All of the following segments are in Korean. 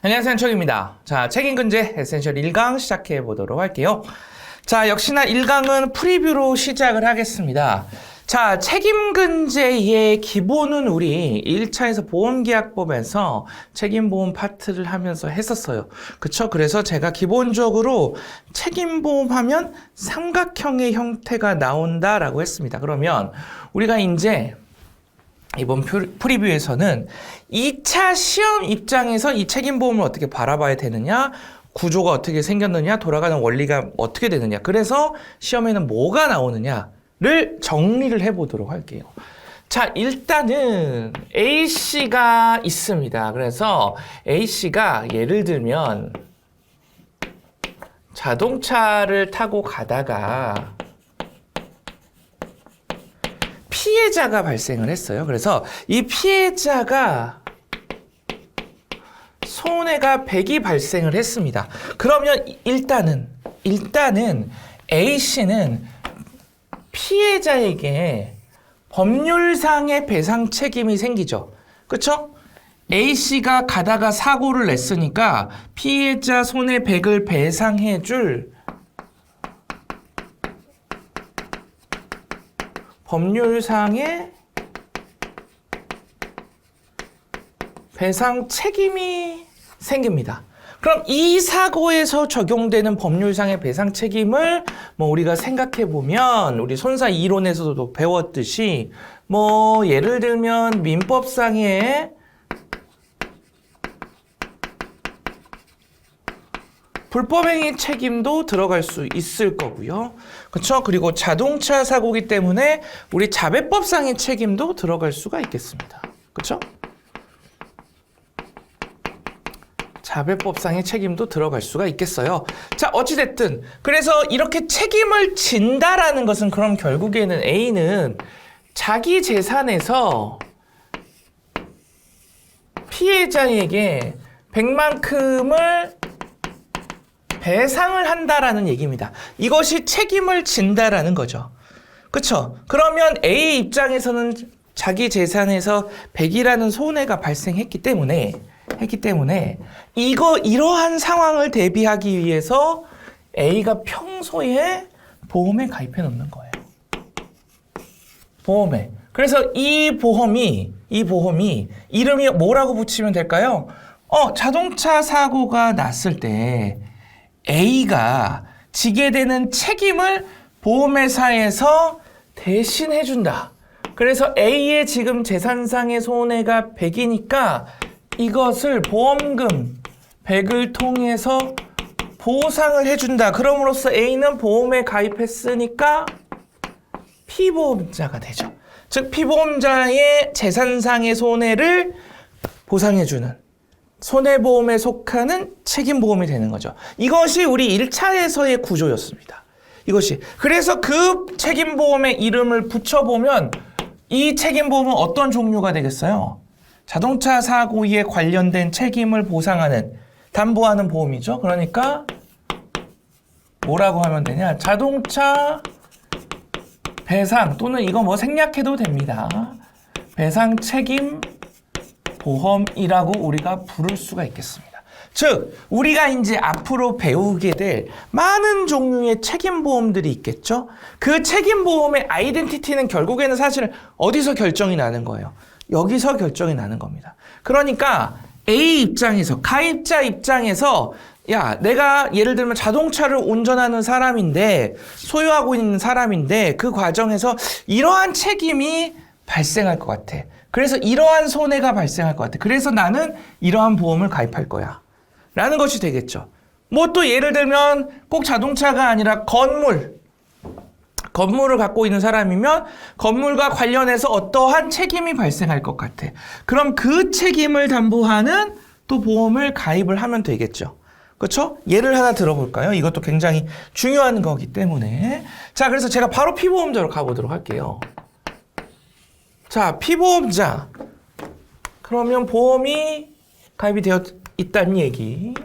안녕하세요, 한철입니다. 자, 책임근제 에센셜 1강 시작해 보도록 할게요. 자, 역시나 1강은 프리뷰로 시작을 하겠습니다. 자, 책임근제의 기본은 우리 1차에서 보험계약법에서 책임보험 파트를 하면서 했었어요. 그쵸? 그래서 제가 기본적으로 책임보험 하면 삼각형의 형태가 나온다라고 했습니다. 그러면 우리가 이제 이번 프리뷰에서는 2차 시험 입장에서 이 책임보험을 어떻게 바라봐야 되느냐, 구조가 어떻게 생겼느냐, 돌아가는 원리가 어떻게 되느냐, 그래서 시험에는 뭐가 나오느냐를 정리를 해보도록 할게요. 자, 일단은 A씨가 있습니다. 그래서 A씨가 예를 들면 자동차를 타고 가다가 피해자가 발생을 했어요. 그래서 이 피해자가 손해가 100이 발생을 했습니다. 그러면 일단은 A씨는 피해자에게 법률상의 배상 책임이 생기죠. 그쵸? A씨가 가다가 사고를 냈으니까 피해자 손해 100을 배상해줄 법률상의 배상 책임이 생깁니다. 그럼 이 사고에서 적용되는 법률상의 배상 책임을 우리가 생각해 보면 우리 손사 이론에서도 배웠듯이 예를 들면 민법상의 불법행위 책임도 들어갈 수 있을 거고요. 그렇죠? 그리고 자동차 사고기 때문에 우리 자배법상의 책임도 들어갈 수가 있겠습니다. 그렇죠? 자배법상의 책임도 들어갈 수가 있겠어요. 자, 어찌됐든 그래서 이렇게 책임을 진다라는 것은 그럼 결국에는 A는 자기 재산에서 피해자에게 100만큼을 배상을 한다라는 얘기입니다. 이것이 책임을 진다라는 거죠. 그쵸? 그러면 A 입장에서는 자기 재산에서 100이라는 손해가 발생했기 때문에 이러한 상황을 대비하기 위해서 A가 평소에 보험에 가입해 놓는 거예요. 보험에. 그래서 이 보험이 이름이 뭐라고 붙이면 될까요? 자동차 사고가 났을 때 A가 지게 되는 책임을 보험회사에서 대신해준다. 그래서 A의 지금 재산상의 손해가 100이니까 이것을 보험금 100을 통해서 보상을 해준다. 그럼으로써 A는 보험에 가입했으니까 피보험자가 되죠. 즉 피보험자의 재산상의 손해를 보상해주는 손해보험에 속하는 책임보험이 되는 거죠. 이것이 우리 1차에서의 구조였습니다. 이것이. 그래서 그 책임보험의 이름을 붙여보면 이 책임보험은 어떤 종류가 되겠어요? 자동차 사고에 관련된 책임을 보상하는, 담보하는 보험이죠. 그러니까 뭐라고 하면 되냐? 자동차 배상 또는 이거 생략해도 됩니다. 배상 책임 보험이라고 우리가 부를 수가 있겠습니다. 즉, 우리가 이제 앞으로 배우게 될 많은 종류의 책임보험들이 있겠죠? 그 책임보험의 아이덴티티는 결국에는 사실 어디서 결정이 나는 거예요? 여기서 결정이 나는 겁니다. 그러니까 A 입장에서, 가입자 입장에서 야, 내가 예를 들면 자동차를 운전하는 사람인데, 소유하고 있는 사람인데 그 과정에서 이러한 책임이 발생할 것 같아. 그래서 이러한 손해가 발생할 것 같아. 그래서 나는 이러한 보험을 가입할 거야. 라는 것이 되겠죠. 또 예를 들면 꼭 자동차가 아니라 건물을 갖고 있는 사람이면 건물과 관련해서 어떠한 책임이 발생할 것 같아. 그럼 그 책임을 담보하는 또 보험을 가입을 하면 되겠죠. 그렇죠? 예를 하나 들어볼까요? 이것도 굉장히 중요한 거기 때문에. 자, 그래서 제가 바로 피보험자로 가보도록 할게요. 자, 피보험자. 그러면 보험이 가입이 되어 있다는 얘기.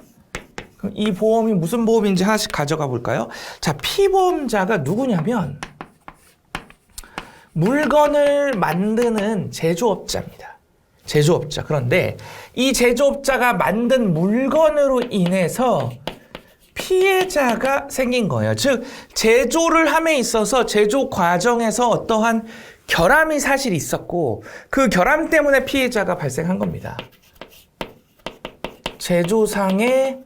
그럼 이 보험이 무슨 보험인지 하나씩 가져가 볼까요? 자, 피보험자가 누구냐면 물건을 만드는 제조업자입니다. 제조업자. 그런데 이 제조업자가 만든 물건으로 인해서 피해자가 생긴 거예요. 즉 제조를 함에 있어서 제조 과정에서 어떠한 결함이 사실 있었고 그 결함 때문에 피해자가 발생한 겁니다. 제조상의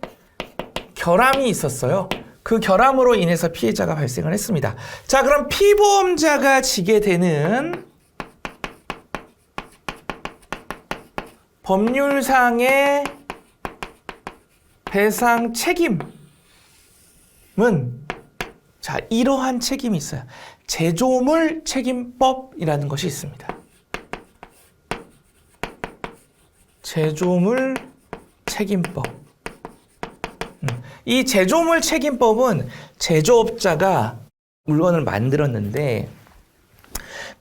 결함이 있었어요. 그 결함으로 인해서 피해자가 발생을 했습니다. 자, 그럼 피보험자가 지게 되는 법률상의 배상 책임은 자, 이러한 책임이 있어요. 제조물 책임법이라는 것이 있습니다. 제조물 책임법. 이 제조물 책임법은 제조업자가 물건을 만들었는데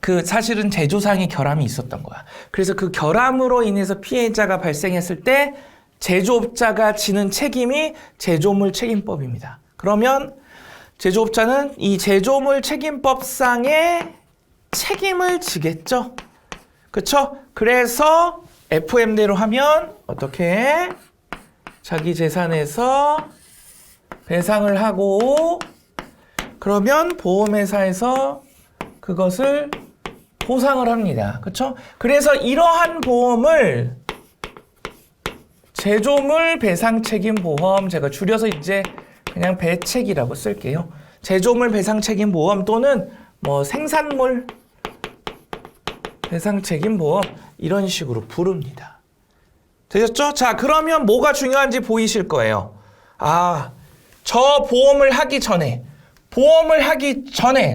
그 사실은 제조상의 결함이 있었던 거야. 그래서 그 결함으로 인해서 피해자가 발생했을 때 제조업자가 지는 책임이 제조물 책임법입니다. 그러면 제조업자는 이 제조물 책임법상의 책임을 지겠죠. 그렇죠? 그래서 FM대로 하면 어떻게 자기 재산에서 배상을 하고 그러면 보험회사에서 그것을 보상을 합니다. 그렇죠? 그래서 이러한 보험을 제조물 배상 책임 보험, 제가 줄여서 이제 그냥 배책이라고 쓸게요. 제조물 배상 책임 보험 또는 뭐 생산물 배상 책임 보험 이런 식으로 부릅니다. 되셨죠? 자, 그러면 뭐가 중요한지 보이실 거예요. 아, 저 보험을 하기 전에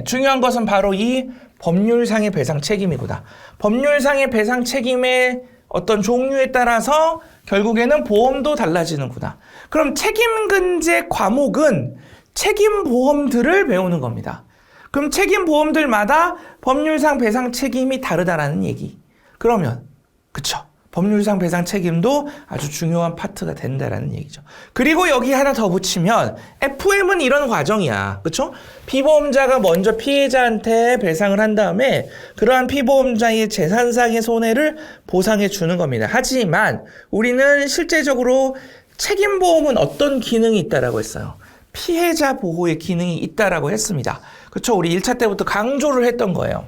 중요한 것은 바로 이 법률상의 배상 책임이구나. 법률상의 배상 책임의 어떤 종류에 따라서 결국에는 보험도 달라지는구나. 그럼 책임근제 과목은 책임보험들을 배우는 겁니다. 그럼 책임보험들마다 법률상 배상 책임이 다르다라는 얘기. 그러면 그쵸? 법률상 배상 책임도 아주 중요한 파트가 된다라는 얘기죠. 그리고 여기 하나 더 붙이면 FM은 이런 과정이야. 그렇죠? 피보험자가 먼저 피해자한테 배상을 한 다음에 그러한 피보험자의 재산상의 손해를 보상해 주는 겁니다. 하지만 우리는 실제적으로 책임보험은 어떤 기능이 있다라고 했어요? 피해자 보호의 기능이 있다라고 했습니다. 그렇죠? 우리 1차 때부터 강조를 했던 거예요.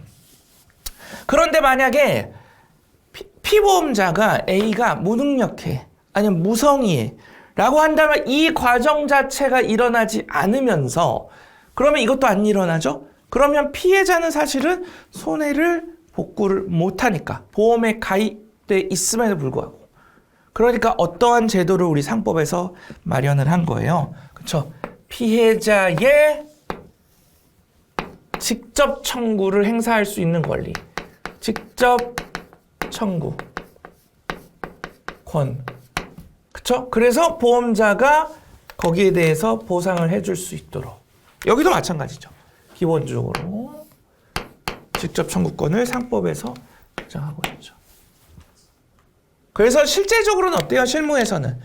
그런데 만약에 피보험자가 A가 무능력해 아니면 무성의해 라고 한다면 이 과정 자체가 일어나지 않으면서 그러면 이것도 안 일어나죠? 그러면 피해자는 사실은 손해를 복구를 못하니까 보험에 가입돼 있음에도 불구하고 그러니까 어떠한 제도를 우리 상법에서 마련을 한 거예요. 그렇죠? 피해자의 직접 청구를 행사할 수 있는 권리. 직접 청구권. 그쵸? 그래서 보험자가 거기에 대해서 보상을 해줄 수 있도록. 여기도 마찬가지죠. 기본적으로 직접 청구권을 상법에서 보장하고 있죠. 그래서 실제적으로는 어때요? 실무에서는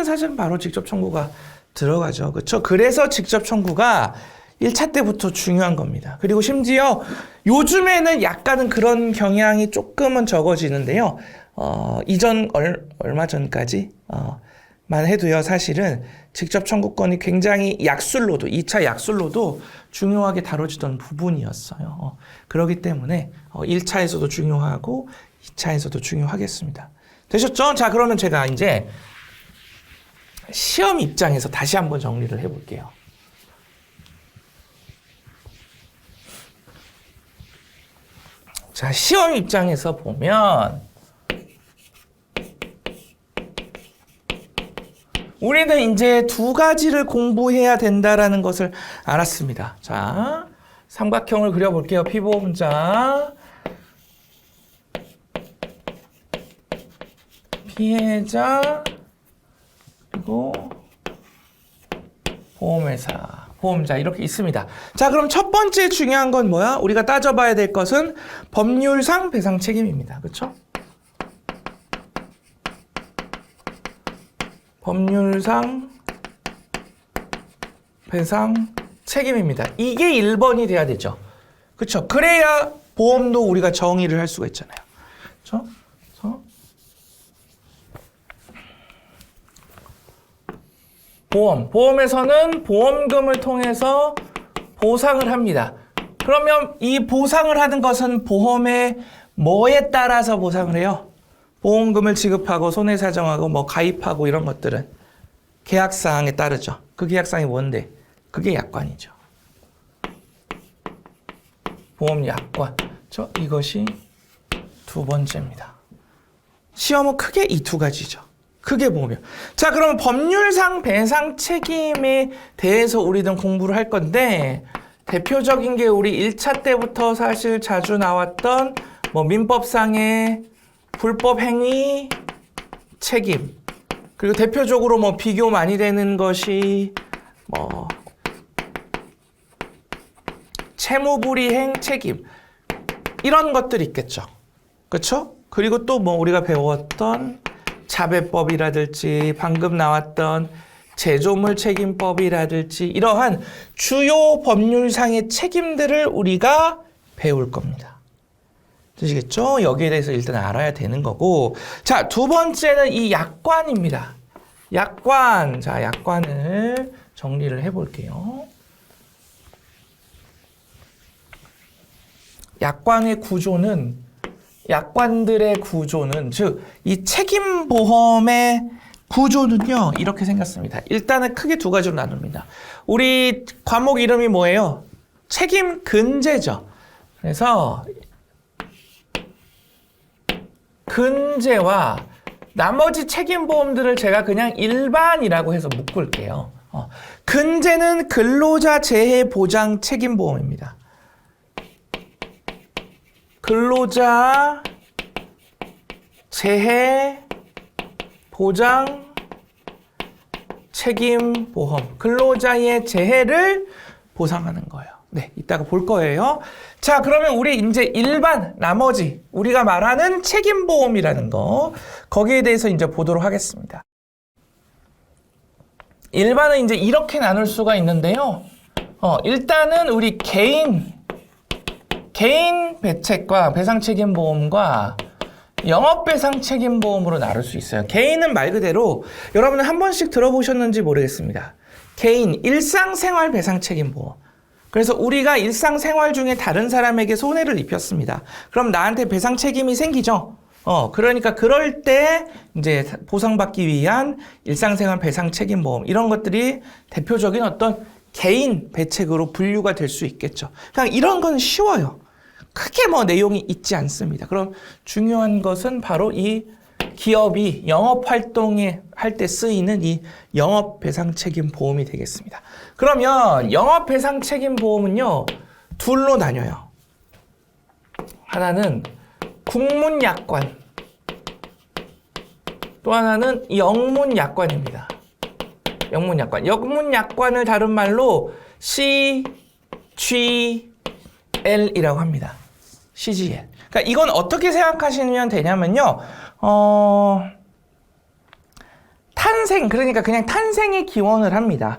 사실 바로 직접 청구가 들어가죠. 그렇죠? 그래서 직접 청구가 1차 때부터 중요한 겁니다. 그리고 심지어 요즘에는 약간은 그런 경향이 조금은 적어지는데요. 이전 얼마 전까지 만 해도요. 사실은 직접 청구권이 굉장히 약술로도 2차 약술로도 중요하게 다뤄지던 부분이었어요. 그렇기 때문에 1차에서도 중요하고 2차에서도 중요하겠습니다. 되셨죠? 자, 그러면 제가 이제 시험 입장에서 다시 한번 정리를 해볼게요. 자, 시험 입장에서 보면 우리는 이제 두 가지를 공부해야 된다라는 것을 알았습니다. 자, 삼각형을 그려볼게요. 피보험자, 피해자, 그리고 보험회사. 보험자 이렇게 있습니다. 자, 그럼 첫 번째 중요한 건 뭐야? 우리가 따져봐야 될 것은 법률상 배상 책임입니다. 그렇죠? 법률상 배상 책임입니다. 이게 1번이 돼야 되죠. 그렇죠? 그래야 보험도 우리가 정의를 할 수가 있잖아요. 그렇죠? 그래서 보험에서는 보험금을 통해서 보상을 합니다. 그러면 이 보상을 하는 것은 보험의 뭐에 따라서 보상을 해요? 보험금을 지급하고 손해사정하고 뭐 가입하고 이런 것들은 계약사항에 따르죠. 그 계약사항이 뭔데? 그게 약관이죠. 보험약관. 이것이 두 번째입니다. 시험은 크게 이 두 가지죠. 크게 보면. 자, 그러면 법률상 배상 책임에 대해서 우리는 공부를 할 건데, 대표적인 게 우리 1차 때부터 사실 자주 나왔던 뭐 민법상의 불법 행위 책임. 그리고 대표적으로 뭐 비교 많이 되는 것이 뭐 채무불이행 책임. 이런 것들이 있겠죠. 그렇죠? 그리고 또 뭐 우리가 배웠던 자배법이라든지 방금 나왔던 제조물 책임법이라든지 이러한 주요 법률상의 책임들을 우리가 배울 겁니다. 되시겠죠? 여기에 대해서 일단 알아야 되는 거고. 자, 두 번째는 이 약관입니다. 약관. 자, 약관을 정리를 해볼게요. 약관의 구조는, 약관들의 구조는, 즉, 이 책임보험의 구조는요, 이렇게 생겼습니다. 일단은 크게 두 가지로 나눕니다. 우리 과목 이름이 뭐예요? 책임근제죠. 그래서, 근제와 나머지 책임보험들을 제가 그냥 일반이라고 해서 묶을게요. 근제는 근로자 재해 보장 책임보험입니다. 근로자 재해 보장 책임보험. 근로자의 재해를 보상하는 거예요. 네, 이따가 볼 거예요. 자, 그러면 우리 이제 일반, 나머지, 우리가 말하는 책임보험이라는 거, 거기에 대해서 이제 보도록 하겠습니다. 일반은 이제 이렇게 나눌 수가 있는데요. 일단은 우리 개인 배책과 배상책임보험과 영업배상책임보험으로 나눌 수 있어요. 개인은 말 그대로 여러분은 한 번씩 들어보셨는지 모르겠습니다. 개인, 일상생활 배상책임보험. 그래서 우리가 일상생활 중에 다른 사람에게 손해를 입혔습니다. 그럼 나한테 배상 책임이 생기죠? 그러니까 그럴 때 이제 보상받기 위한 일상생활 배상 책임보험 이런 것들이 대표적인 어떤 개인 배책으로 분류가 될 수 있겠죠. 그냥 이런 건 쉬워요. 크게 뭐 내용이 있지 않습니다. 그럼 중요한 것은 바로 이 기업이 영업활동에 할 때 쓰이는 이 영업배상책임보험이 되겠습니다. 그러면 영업배상책임보험은요, 둘로 나뉘어요. 하나는 국문약관, 또 하나는 영문약관입니다. 영문약관을 다른 말로 CGL이라고 합니다. CGL. 그러니까 이건 어떻게 생각하시면 되냐면요. 탄생, 그러니까 그냥 탄생의 기원을 합니다.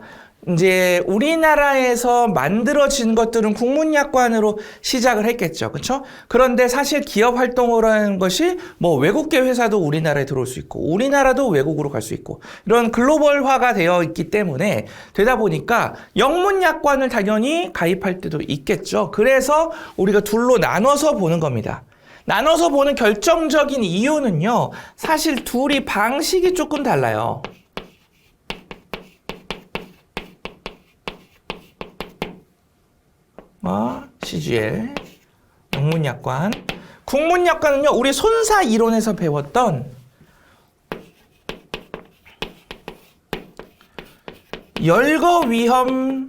이제 우리나라에서 만들어진 것들은 국문약관으로 시작을 했겠죠. 그렇죠? 그런데 사실 기업 활동을 하는 것이 뭐 외국계 회사도 우리나라에 들어올 수 있고 우리나라도 외국으로 갈 수 있고 이런 글로벌화가 되어 있기 때문에 되다 보니까 영문약관을 당연히 가입할 때도 있겠죠. 그래서 우리가 둘로 나눠서 보는 겁니다. 나눠서 보는 결정적인 이유는요. 사실 둘이 방식이 조금 달라요. CGL, 영문약관. 국문약관은요, 우리 손사 이론에서 배웠던 열거위험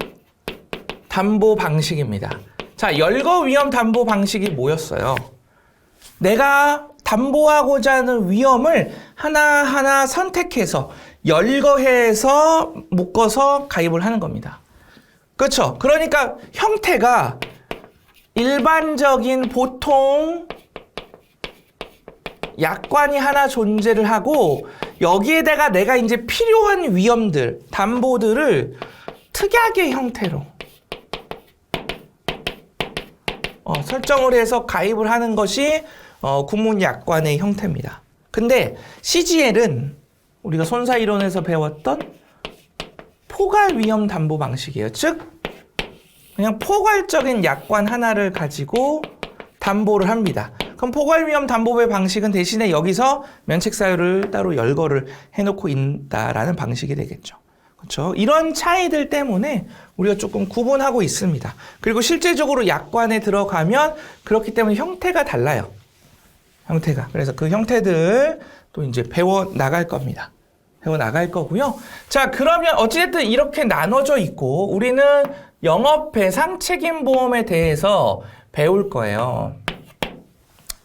담보 방식입니다. 자, 열거위험 담보 방식이 뭐였어요? 내가 담보하고자 하는 위험을 하나하나 선택해서 열거해서 묶어서 가입을 하는 겁니다. 그렇죠? 그러니까 형태가 일반적인 보통 약관이 하나 존재를 하고 여기에다가 내가 이제 필요한 위험들, 담보들을 특약의 형태로 설정을 해서 가입을 하는 것이 국문약관의 형태입니다. 근데 CGL은 우리가 손사이론에서 배웠던 포괄 위험 담보 방식이에요. 즉 그냥 포괄적인 약관 하나를 가지고 담보를 합니다. 그럼 포괄 위험 담보의 방식은 대신에 여기서 면책 사유를 따로 열거를 해놓고 있다라는 방식이 되겠죠. 그렇죠? 이런 차이들 때문에 우리가 조금 구분하고 있습니다. 그리고 실제적으로 약관에 들어가면 그렇기 때문에 형태가 달라요. 형태가. 그래서 그 형태들 또 이제 배워 나갈 겁니다. 배워 나갈 거고요. 자, 그러면 어찌됐든 이렇게 나눠져 있고 우리는 영업 배상 책임 보험에 대해서 배울 거예요.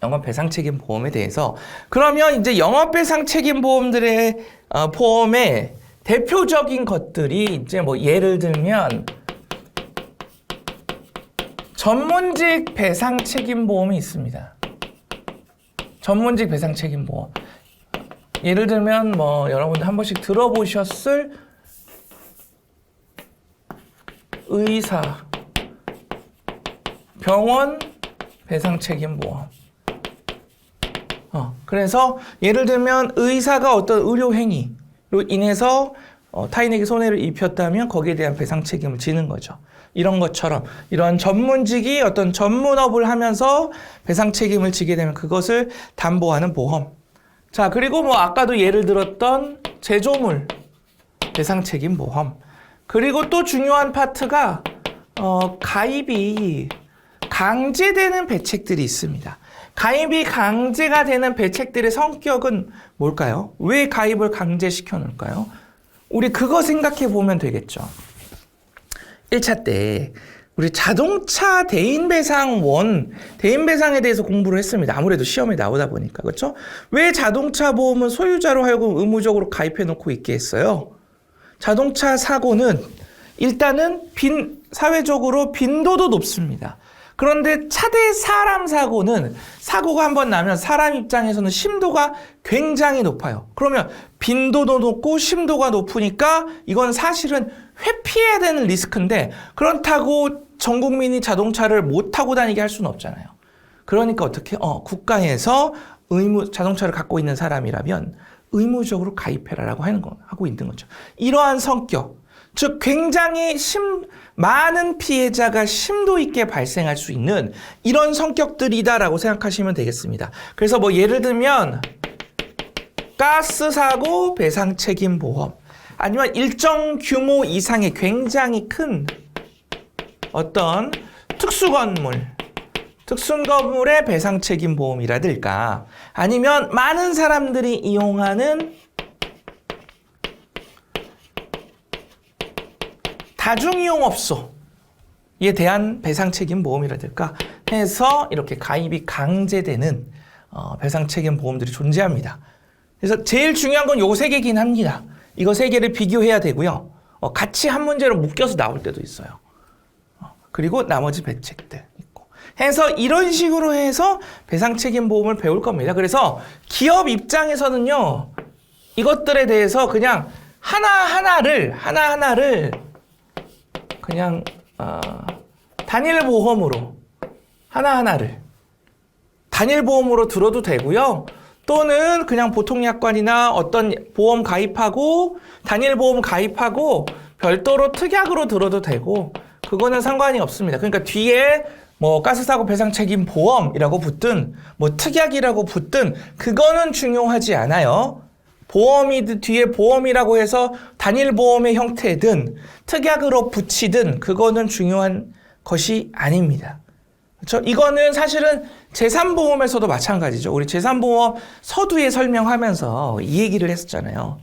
영업 배상 책임 보험에 대해서. 그러면 이제 영업 배상 책임 보험들의 보험의 대표적인 것들이 이제 뭐 예를 들면 전문직 배상 책임 보험이 있습니다. 전문직 배상 책임 보험. 예를 들면 뭐 여러분들 한 번씩 들어보셨을 의사, 병원 배상 책임 보험. 그래서 예를 들면 의사가 어떤 의료 행위로 인해서 타인에게 손해를 입혔다면 거기에 대한 배상 책임을 지는 거죠. 이런 것처럼 이런 전문직이 어떤 전문업을 하면서 배상 책임을 지게 되면 그것을 담보하는 보험. 자, 그리고 뭐 아까도 예를 들었던 제조물 배상 책임 보험. 그리고 또 중요한 파트가 가입이 강제되는 배책들이 있습니다. 가입이 강제가 되는 배책들의 성격은 뭘까요? 왜 가입을 강제시켜 놓을까요? 우리 그거 생각해 보면 되겠죠. 1차 때 우리 자동차 대인배상에 대해서 공부를 했습니다. 아무래도 시험에 나오다 보니까. 그렇죠? 왜 자동차 보험은 소유자로 하여금 의무적으로 가입해 놓고 있게 했어요? 자동차 사고는 일단은 사회적으로 빈도도 높습니다. 그런데 차대 사람 사고는 사고가 한번 나면 사람 입장에서는 심도가 굉장히 높아요. 그러면 빈도도 높고 심도가 높으니까 이건 사실은 회피해야 되는 리스크인데 그렇다고 전 국민이 자동차를 못 타고 다니게 할 수는 없잖아요. 그러니까 어떻게 국가에서 자동차를 갖고 있는 사람이라면 의무적으로 가입해라라고 하고 있는 거죠. 이러한 성격, 즉 굉장히 많은 피해자가 심도 있게 발생할 수 있는 이런 성격들이다라고 생각하시면 되겠습니다. 그래서 뭐 예를 들면 가스 사고 배상 책임 보험, 아니면 일정 규모 이상의 굉장히 큰 어떤 특수건물의 배상 책임 보험이라든가, 아니면 많은 사람들이 이용하는 다중이용업소에 대한 배상 책임 보험이라든가 해서 이렇게 가입이 강제되는 배상 책임 보험들이 존재합니다. 그래서 제일 중요한 건 요거 3개긴 합니다. 이거 3개를 비교해야 되고요. 같이 한 문제로 묶여서 나올 때도 있어요. 그리고 나머지 배책들 있고 해서 이런 식으로 해서 배상 책임 보험을 배울 겁니다. 그래서 기업 입장에서는요, 이것들에 대해서 그냥 하나하나를 그냥 단일 보험으로 단일 보험으로 들어도 되고요. 또는 그냥 보통 약관이나 어떤 보험 가입하고 단일 보험 가입하고 별도로 특약으로 들어도 되고 그거는 상관이 없습니다. 그러니까 뒤에 뭐 가스사고 배상 책임 보험이라고 붙든 뭐 특약이라고 붙든 그거는 중요하지 않아요. 보험이 뒤에 보험이라고 해서 단일 보험의 형태든 특약으로 붙이든 그거는 중요한 것이 아닙니다. 그렇죠? 이거는 사실은 재산보험에서도 마찬가지죠. 우리 재산보험 서두에 설명하면서 이 얘기를 했었잖아요.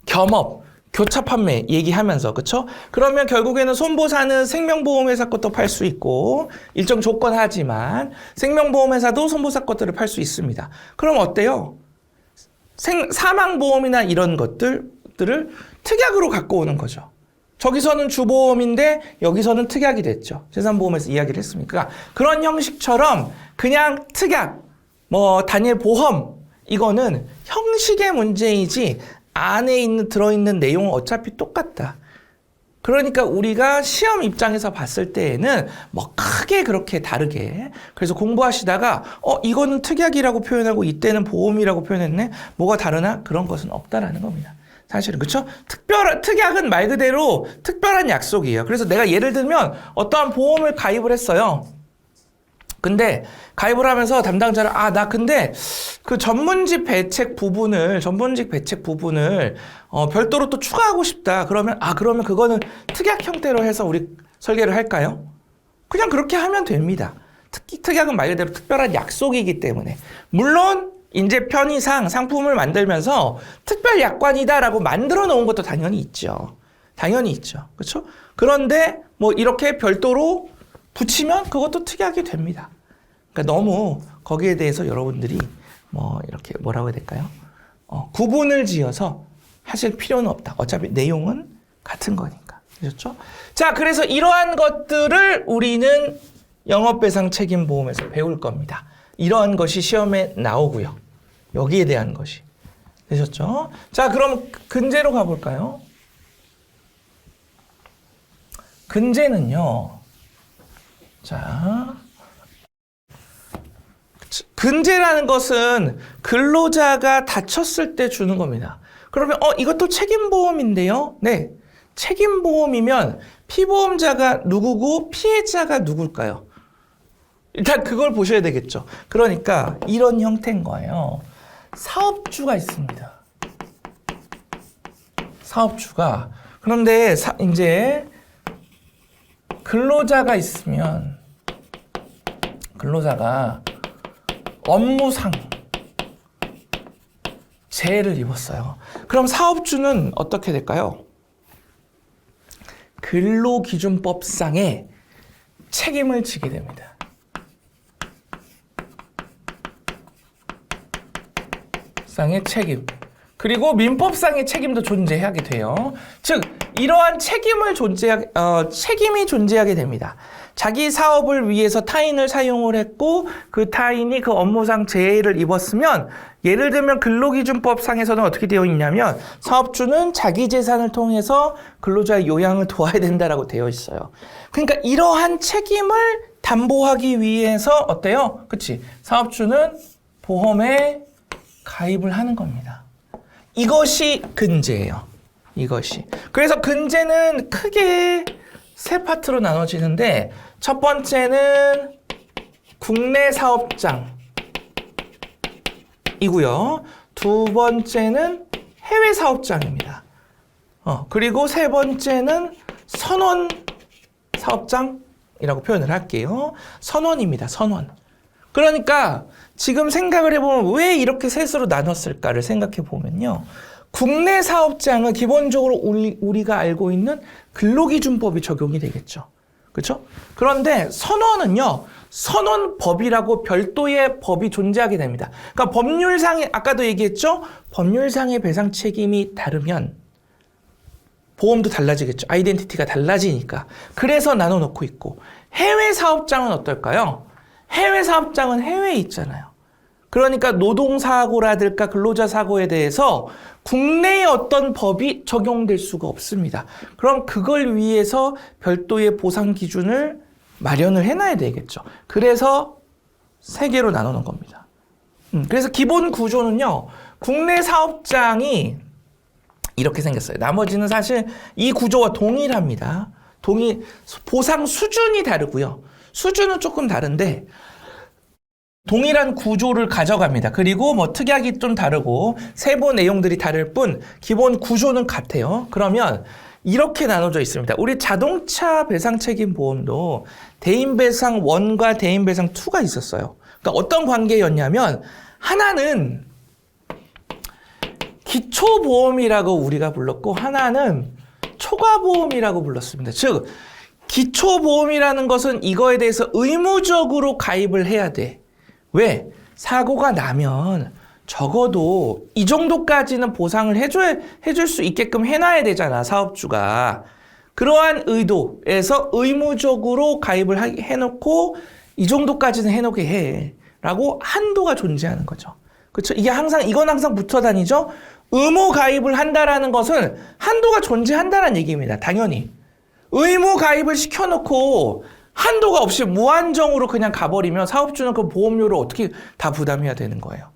겸업, 교차 판매 얘기하면서, 그렇죠? 그러면 결국에는 손보사는 생명보험회사 것도 팔 수 있고 일정 조건 하지만 생명보험회사도 손보사 것들을 팔 수 있습니다. 그럼 어때요? 사망보험이나 이런 것들을 특약으로 갖고 오는 거죠. 저기서는 주보험인데 여기서는 특약이 됐죠. 재산보험에서 이야기를 했으니까. 그런 형식처럼 그냥 특약, 뭐 단일 보험, 이거는 형식의 문제이지 안에 들어있는 내용은 어차피 똑같다. 그러니까 우리가 시험 입장에서 봤을 때에는 뭐 크게 그렇게 다르게, 그래서 공부하시다가 이거는 특약이라고 표현하고 이때는 보험이라고 표현했네, 뭐가 다르나? 그런 것은 없다라는 겁니다. 사실은. 그쵸? 특약은 말 그대로 특별한 약속이에요. 그래서 내가 예를 들면 어떠한 보험을 가입을 했어요. 근데 가입을 하면서 담당자를 나 근데 그 전문직 배책 부분을 별도로 또 추가하고 싶다. 그러면 그거는 특약 형태로 해서 우리 설계를 할까요? 그냥 그렇게 하면 됩니다. 특약은 말 그대로 특별한 약속이기 때문에. 물론 이제 편의상 상품을 만들면서 특별 약관이다라고 만들어 놓은 것도 당연히 있죠. 그렇죠? 그런데 뭐 이렇게 별도로 붙이면 그것도 특약이 됩니다. 그러니까 너무 거기에 대해서 여러분들이 뭐 이렇게 뭐라고 해야 될까요? 구분을 지어서 하실 필요는 없다. 어차피 내용은 같은 거니까. 그렇죠? 자, 그래서 이러한 것들을 우리는 영업배상 책임보험에서 배울 겁니다. 이러한 것이 시험에 나오고요. 여기에 대한 것이. 되셨죠? 자, 그럼 근제로 가볼까요? 근제는요. 자, 근제라는 것은 근로자가 다쳤을 때 주는 겁니다. 그러면 이것도 책임보험인데요. 네, 책임보험이면 피보험자가 누구고 피해자가 누굴까요? 일단 그걸 보셔야 되겠죠. 그러니까 이런 형태인 거예요. 사업주가 있습니다. 사업주가. 그런데 이제 근로자가 있으면 근로자가 업무상 재해를 입었어요. 그럼 사업주는 어떻게 될까요? 근로기준법상의 책임을 지게 됩니다. 상의 책임. 그리고 민법상의 책임도 존재하게 돼요. 즉, 이러한 책임이 존재하게 됩니다. 자기 사업을 위해서 타인을 사용을 했고 그 타인이 그 업무상 재해를 입었으면 예를 들면 근로기준법상에서는 어떻게 되어 있냐면 사업주는 자기 재산을 통해서 근로자의 요양을 도와야 된다라고 되어 있어요. 그러니까 이러한 책임을 담보하기 위해서 어때요? 그치? 사업주는 보험에 가입을 하는 겁니다. 이것이 근제예요. 이것이. 그래서 근제는 크게 세 파트로 나눠지는데 첫 번째는 국내 사업장이고요. 두 번째는 해외 사업장입니다. 그리고 세 번째는 선원 사업장이라고 표현을 할게요. 선원입니다. 선원. 그러니까 지금 생각을 해보면 왜 이렇게 셋으로 나눴을까를 생각해 보면요. 국내 사업장은 기본적으로 우리가 알고 있는 근로기준법이 적용이 되겠죠. 그렇죠? 그런데 선원은요. 선원법이라고 별도의 법이 존재하게 됩니다. 그러니까 법률상의 아까도 얘기했죠. 법률상의 배상 책임이 다르면 보험도 달라지겠죠. 아이덴티티가 달라지니까. 그래서 나눠놓고 있고 해외 사업장은 어떨까요? 해외 사업장은 해외에 있잖아요. 그러니까 노동사고라든가 근로자 사고에 대해서 국내의 어떤 법이 적용될 수가 없습니다. 그럼 그걸 위해서 별도의 보상 기준을 마련을 해놔야 되겠죠. 그래서 세 개로 나누는 겁니다. 그래서 기본 구조는요. 국내 사업장이 이렇게 생겼어요. 나머지는 사실 이 구조와 동일합니다. 보상 수준이 다르고요. 수준은 조금 다른데 동일한 구조를 가져갑니다. 그리고 뭐 특약이 좀 다르고 세부 내용들이 다를 뿐 기본 구조는 같아요. 그러면 이렇게 나눠져 있습니다. 우리 자동차 배상 책임 보험도 대인배상 1과 대인배상 2가 있었어요. 그러니까 어떤 관계였냐면 하나는 기초보험이라고 우리가 불렀고 하나는 초과보험이라고 불렀습니다. 즉 기초보험이라는 것은 이거에 대해서 의무적으로 가입을 해야 돼. 왜? 사고가 나면 적어도 이 정도까지는 보상을 해줄 수 있게끔 해놔야 되잖아, 사업주가. 그러한 의도에서 의무적으로 가입을 해놓고 이 정도까지는 해놓게 해. 라고 한도가 존재하는 거죠. 그렇죠? 이건 항상 붙어 다니죠? 의무 가입을 한다라는 것은 한도가 존재한다는 얘기입니다. 당연히. 의무 가입을 시켜놓고 한도가 없이 무한정으로 그냥 가버리면 사업주는 그 보험료를 어떻게 다 부담해야 되는 거예요.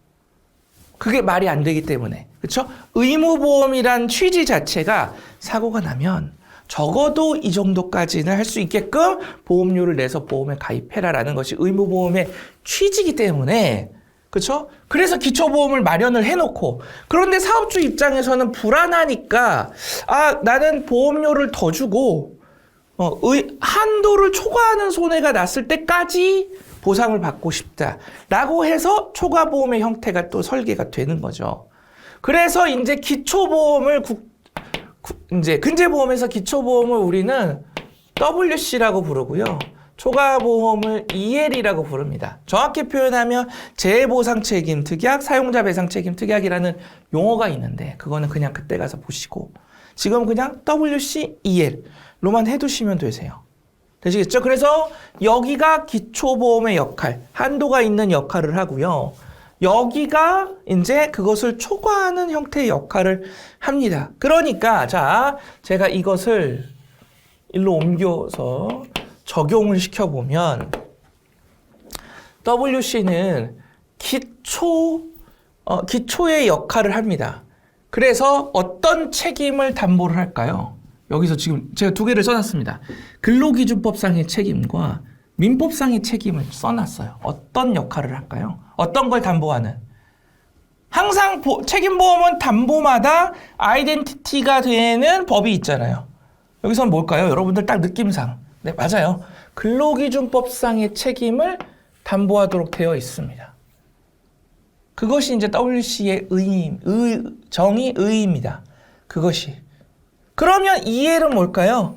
그게 말이 안 되기 때문에. 그렇죠? 의무보험이란 취지 자체가 사고가 나면 적어도 이 정도까지는 할 수 있게끔 보험료를 내서 보험에 가입해라라는 것이 의무보험의 취지이기 때문에 그렇죠? 그래서 기초보험을 마련을 해놓고 그런데 사업주 입장에서는 불안하니까 나는 보험료를 더 주고 한도를 초과하는 손해가 났을 때까지 보상을 받고 싶다라고 해서 초과보험의 형태가 또 설계가 되는 거죠. 그래서 이제 기초보험을 이제 근제보험에서 기초보험을 우리는 WC라고 부르고요. 초과보험을 EL이라고 부릅니다. 정확히 표현하면 재해보상책임 특약, 사용자 배상책임 특약이라는 용어가 있는데 그거는 그냥 그때 가서 보시고 지금 그냥 WC, EL로만 해두시면 되세요. 되시겠죠? 그래서 여기가 기초보험의 역할, 한도가 있는 역할을 하고요. 여기가 이제 그것을 초과하는 형태의 역할을 합니다. 그러니까 자, 제가 이것을 일로 옮겨서 적용을 시켜보면 WC는 기초의 역할을 합니다. 그래서 어떤 책임을 담보를 할까요? 여기서 지금 제가 두 개를 써놨습니다. 근로기준법상의 책임과 민법상의 책임을 써놨어요. 어떤 역할을 할까요? 어떤 걸 담보하는? 항상 책임보험은 담보마다 아이덴티티가 되는 법이 있잖아요. 여기서는 뭘까요? 여러분들 딱 느낌상. 네, 맞아요. 근로기준법상의 책임을 담보하도록 되어 있습니다. 그것이 이제 WC의 의의입니다. 그것이. 그러면 EL은 뭘까요?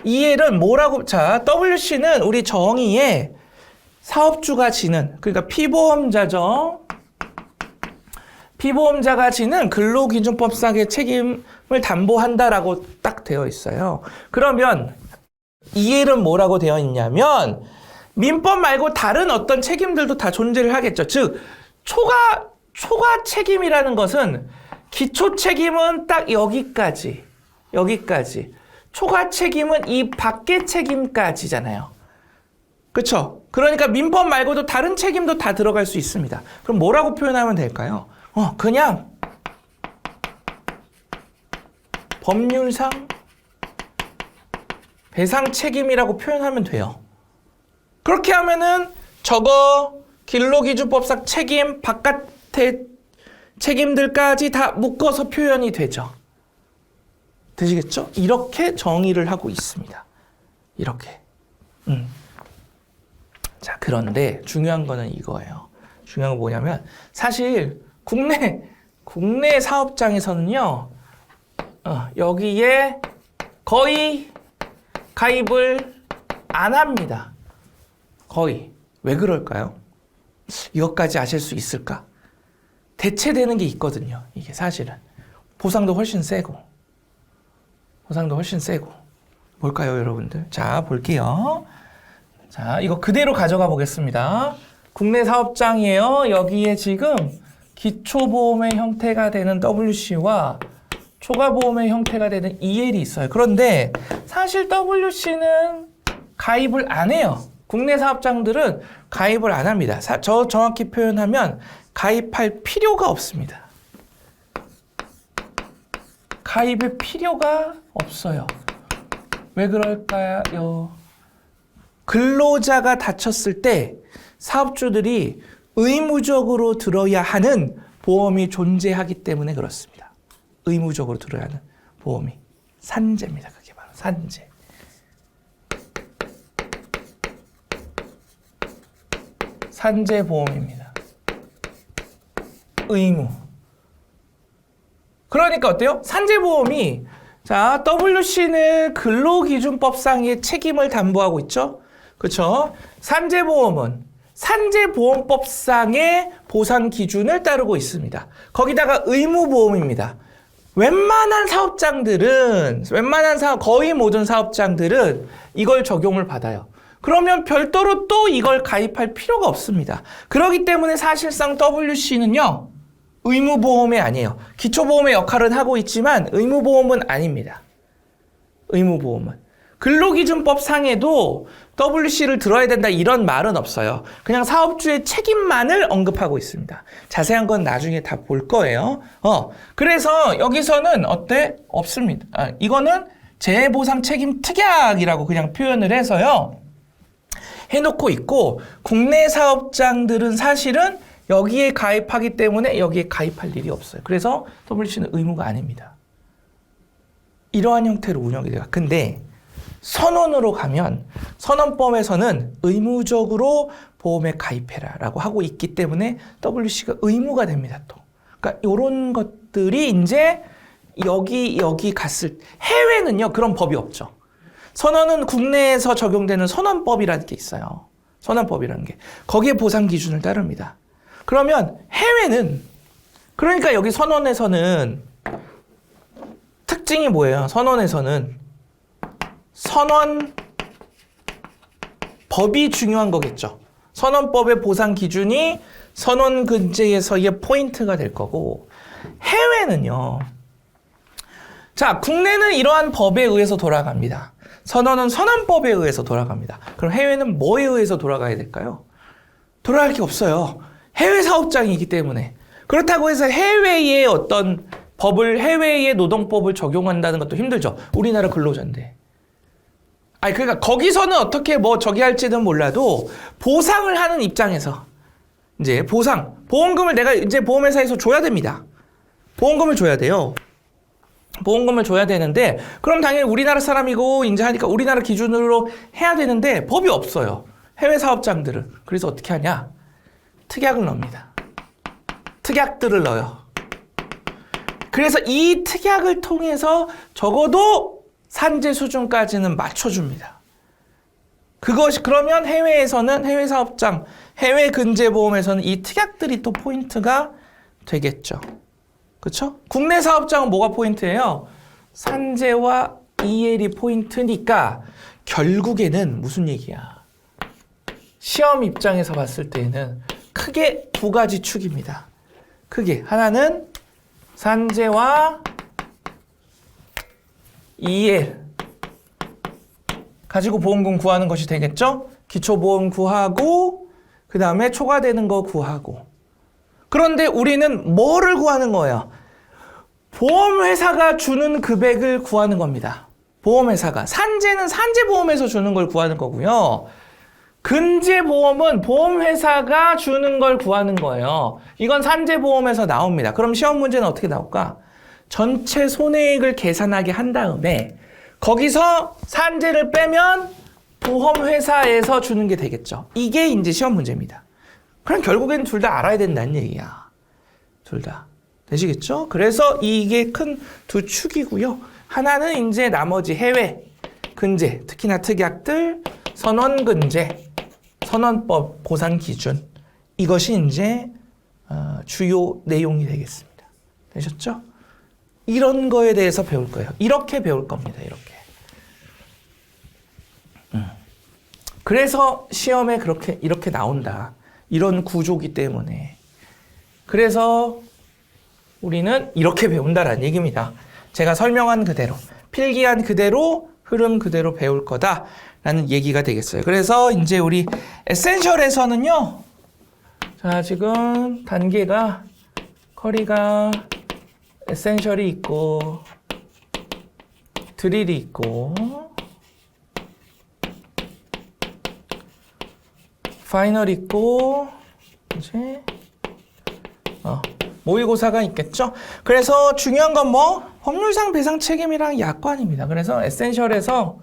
EL은 뭐라고, 자, WC는 우리 정의에 사업주가 지는, 그러니까 피보험자죠. 피보험자가 지는 근로기준법상의 책임을 담보한다라고 딱 되어 있어요. 그러면 EL은 뭐라고 되어 있냐면 민법 말고 다른 어떤 책임들도 다 존재를 하겠죠. 즉 초과 책임이라는 것은 기초 책임은 딱 여기까지 초과 책임은 이 밖의 책임까지잖아요. 그렇죠? 그러니까 민법 말고도 다른 책임도 다 들어갈 수 있습니다. 그럼 뭐라고 표현하면 될까요? 그냥 법률상 배상 책임이라고 표현하면 돼요. 그렇게 하면은 저거 근로기준법상 책임 바깥의 책임들까지 다 묶어서 표현이 되죠. 되시겠죠? 이렇게 정의를 하고 있습니다. 이렇게. 자, 그런데 중요한 거는 이거예요. 중요한 건 뭐냐면 사실 국내 사업장에서는요. 여기에 거의 가입을 안 합니다. 거의. 왜 그럴까요? 이것까지 아실 수 있을까? 대체되는 게 있거든요. 이게 사실은. 보상도 훨씬 세고. 뭘까요, 여러분들? 자, 볼게요. 자, 이거 그대로 가져가 보겠습니다. 국내 사업장이에요. 여기에 지금 기초보험의 형태가 되는 WC와 초과보험의 형태가 되는 EL이 있어요. 그런데 사실 WC는 가입을 안 해요. 국내 사업장들은 가입을 안 합니다. 정확히 표현하면 가입할 필요가 없습니다. 가입의 필요가 없어요. 왜 그럴까요? 근로자가 다쳤을 때 사업주들이 의무적으로 들어야 하는 보험이 존재하기 때문에 그렇습니다. 의무적으로 들어야 하는 보험이 산재입니다. 그게 바로 산재. 산재보험입니다. 의무. 그러니까 어때요? 산재보험이 자, WC는 근로기준법상의 책임을 담보하고 있죠? 그렇죠? 산재보험은 산재보험법상의 보상 기준을 따르고 있습니다. 거기다가 의무보험입니다. 거의 모든 사업장들은 이걸 적용을 받아요. 그러면 별도로 또 이걸 가입할 필요가 없습니다. 그렇기 때문에 사실상 WC는요, 의무보험이 아니에요. 기초보험의 역할은 하고 있지만 의무보험은 아닙니다. 의무보험은. 근로기준법 상에도 WC를 들어야 된다 이런 말은 없어요. 그냥 사업주의 책임만을 언급하고 있습니다. 자세한 건 나중에 다 볼 거예요. 그래서 여기서는 어때? 없습니다. 이거는 재해보상 책임 특약이라고 그냥 표현을 해서요. 해놓고 있고 국내 사업장들은 사실은 여기에 가입하기 때문에 여기에 가입할 일이 없어요. 그래서 WC는 의무가 아닙니다. 이러한 형태로 운영이 돼요. 근데 선원으로 가면 선원법에서는 의무적으로 보험에 가입해라 라고 하고 있기 때문에 WC가 의무가 됩니다. 또. 그러니까 이런 것들이 이제 여기 갔을 해외는요 그런 법이 없죠. 선원은 국내에서 적용되는 선원법이라는 게 있어요. 선원법이라는 게 거기에 보상 기준을 따릅니다. 그러면 해외는 그러니까 여기 선원에서는 특징이 뭐예요? 선원에서는 선원법이 중요한 거겠죠. 선원법의 보상 기준이 선원근제에서의 포인트가 될 거고 해외는요. 자, 국내는 이러한 법에 의해서 돌아갑니다. 선원은 선원법에 의해서 돌아갑니다. 그럼 해외는 뭐에 의해서 돌아가야 될까요? 돌아갈 게 없어요. 해외 사업장이기 때문에. 그렇다고 해서 해외의 어떤 법을 해외의 노동법을 적용한다는 것도 힘들죠. 우리나라 근로자인데. 그러니까 거기서는 어떻게 저기 할지는 몰라도 보상을 하는 입장에서 이제 보험금을 내가 이제 보험회사에서 줘야 됩니다. 보험금을 줘야 돼요. 보험금을 줘야 되는데 그럼 당연히 우리나라 사람이고 이제 하니까 우리나라 기준으로 해야 되는데 법이 없어요. 해외 사업장들은. 그래서 어떻게 하냐? 특약을 넣습니다. 특약들을 넣어요. 그래서 이 특약을 통해서 적어도 산재 수준까지는 맞춰줍니다. 그러면 해외에서는 해외 사업장, 해외 근제보험에서는 이 특약들이 또 포인트가 되겠죠. 그렇죠? 국내 사업장은 뭐가 포인트예요? 산재와 EL이 포인트니까 결국에는 무슨 얘기야? 시험 입장에서 봤을 때는 크게 두 가지 축입니다. 크게 하나는 산재와 EL 가지고 보험금 구하는 것이 되겠죠? 기초보험 구하고 그 다음에 초과되는 거 구하고 그런데 우리는 뭐를 구하는 거예요? 보험회사가 주는 금액을 구하는 겁니다. 보험회사가. 산재는 산재보험에서 주는 걸 구하는 거고요. 근제보험은 보험회사가 주는 걸 구하는 거예요. 이건 산재보험에서 나옵니다. 그럼 시험 문제는 어떻게 나올까? 전체 손해액을 계산하게 한 다음에 거기서 산재를 빼면 보험회사에서 주는 게 되겠죠. 이게 이제 시험 문제입니다. 그럼 결국엔 둘 다 알아야 된다는 얘기야. 둘 다. 되시겠죠? 그래서 이게 큰 두 축이고요. 하나는 이제 나머지 해외 근제, 특히나 특약들, 선원근제, 선원법 보상 기준 이것이 이제 주요 내용이 되겠습니다. 되셨죠? 이런 거에 대해서 배울 거예요. 이렇게 배울 겁니다. 이렇게. 그래서 시험에 이렇게 나온다. 이런 구조기 때문에. 그래서 우리는 이렇게 배운다라는 얘기입니다. 제가 설명한 그대로, 필기한 그대로, 흐름 그대로 배울 거다라는 얘기가 되겠어요. 그래서 이제 우리 에센셜에서는요. 자, 지금 단계가 커리가 에센셜이 있고 드릴이 있고 파이널 있고 이제 모의고사가 있겠죠. 그래서 중요한 건 법률상 배상 책임이랑 약관입니다. 그래서 에센셜에서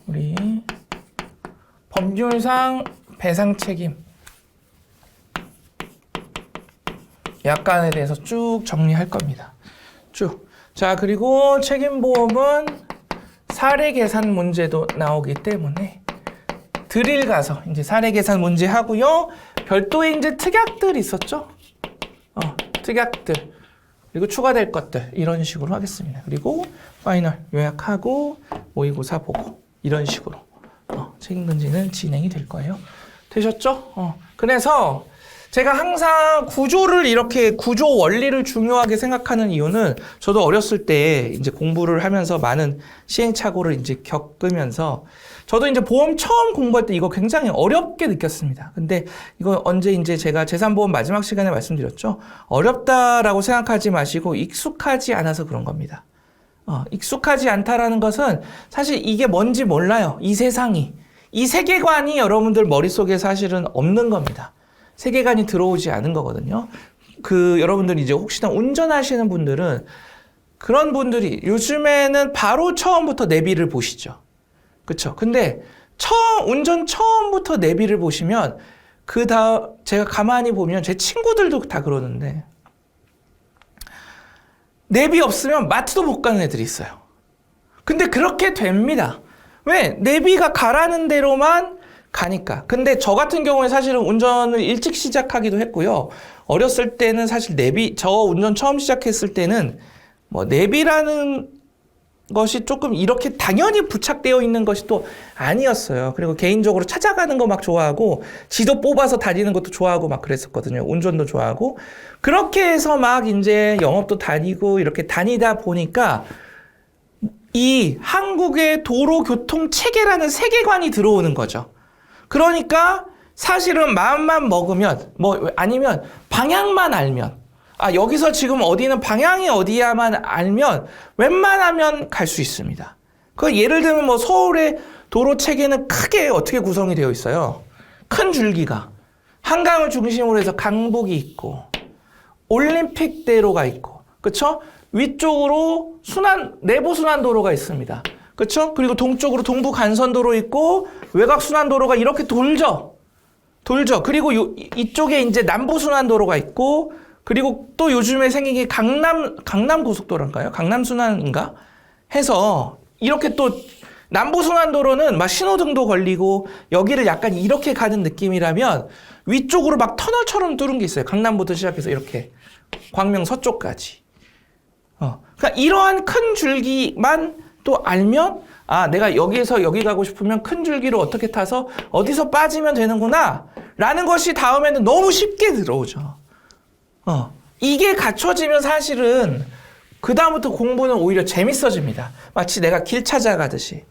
우리 법률상 배상 책임 약관에 대해서 쭉 정리할 겁니다. 쭉. 자, 그리고 책임보험은 사례 계산 문제도 나오기 때문에 드릴 가서 이제 사례 계산 문제 하고요. 별도의 이제 특약들 있었죠? 특약들. 그리고 추가될 것들. 이런 식으로 하겠습니다. 그리고 파이널 요약하고 모의고사 보고 이런 식으로 책임근제는 진행이 될 거예요. 되셨죠? 그래서 제가 항상 구조를 이렇게 구조 원리를 중요하게 생각하는 이유는 저도 어렸을 때 이제 공부를 하면서 많은 시행착오를 이제 겪으면서 저도 이제 보험 처음 공부할 때 이거 굉장히 어렵게 느꼈습니다. 근데 이거 언제 이제 제가 재산보험 마지막 시간에 말씀드렸죠. 어렵다라고 생각하지 마시고 익숙하지 않아서 그런 겁니다. 익숙하지 않다라는 것은 사실 이게 뭔지 몰라요. 이 세상이. 이 세계관이 여러분들 머릿속에 사실은 없는 겁니다. 세계관이 들어오지 않은 거거든요. 여러분들 이제 혹시나 운전하시는 분들은 그런 분들이 요즘에는 바로 처음부터 내비를 보시죠. 그쵸? 근데 운전 처음부터 내비를 보시면 제가 가만히 보면 제 친구들도 다 그러는데 내비 없으면 마트도 못 가는 애들이 있어요. 근데 그렇게 됩니다. 왜? 내비가 가라는 대로만 가니까. 근데 저 같은 경우에 사실은 운전을 일찍 시작하기도 했고요. 어렸을 때는 사실 저 운전 처음 시작했을 때는 뭐 내비라는 것이 조금 이렇게 당연히 부착되어 있는 것이 또 아니었어요. 그리고 개인적으로 찾아가는 거 막 좋아하고 지도 뽑아서 다니는 것도 좋아하고 막 그랬었거든요. 운전도 좋아하고. 그렇게 해서 막 이제 영업도 다니고 이렇게 다니다 보니까 이 한국의 도로교통 체계라는 세계관이 들어오는 거죠. 그러니까 사실은 마음만 먹으면 아니면 방향만 알면 여기서 지금 어디는 방향이 어디야만 알면 웬만하면 갈 수 있습니다. 예를 들면 서울의 도로 체계는 크게 어떻게 구성이 되어 있어요. 큰 줄기가 한강을 중심으로 해서 강북이 있고 올림픽대로가 있고 그렇죠? 위쪽으로 내부 순환도로가 있습니다. 그렇죠? 그리고 동쪽으로 동부 간선도로 있고 외곽 순환도로가 이렇게 돌죠. 그리고 이쪽에 이제 남부 순환도로가 있고 그리고 또 요즘에 생긴 게 강남 고속도로인가요? 강남 순환인가? 해서 이렇게 또 남부 순환도로는 막 신호등도 걸리고 여기를 약간 이렇게 가는 느낌이라면 위쪽으로 막 터널처럼 뚫은 게 있어요. 강남부터 시작해서 이렇게 광명 서쪽까지. 그러니까 이러한 큰 줄기만 또 알면 내가 여기에서 여기 가고 싶으면 큰 줄기로 어떻게 타서 어디서 빠지면 되는구나 라는 것이 다음에는 너무 쉽게 들어오죠. 이게 갖춰지면 사실은 그다음부터 공부는 오히려 재밌어집니다. 마치 내가 길 찾아가듯이.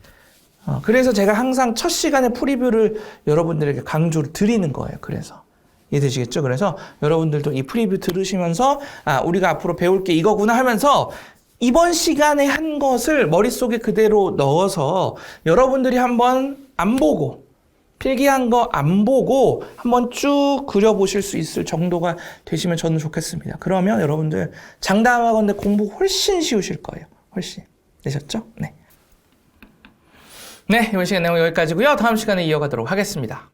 그래서 제가 항상 첫 시간에 프리뷰를 여러분들에게 강조를 드리는 거예요. 그래서 이해되시겠죠? 그래서 여러분들도 이 프리뷰 들으시면서 우리가 앞으로 배울 게 이거구나 하면서 이번 시간에 한 것을 머릿속에 그대로 넣어서 여러분들이 한번 안 보고 필기한 거 안 보고 한번 쭉 그려보실 수 있을 정도가 되시면 저는 좋겠습니다. 그러면 여러분들 장담하건대 공부 훨씬 쉬우실 거예요. 훨씬. 되셨죠? 네. 네, 이번 시간 내용 여기까지고요. 다음 시간에 이어가도록 하겠습니다.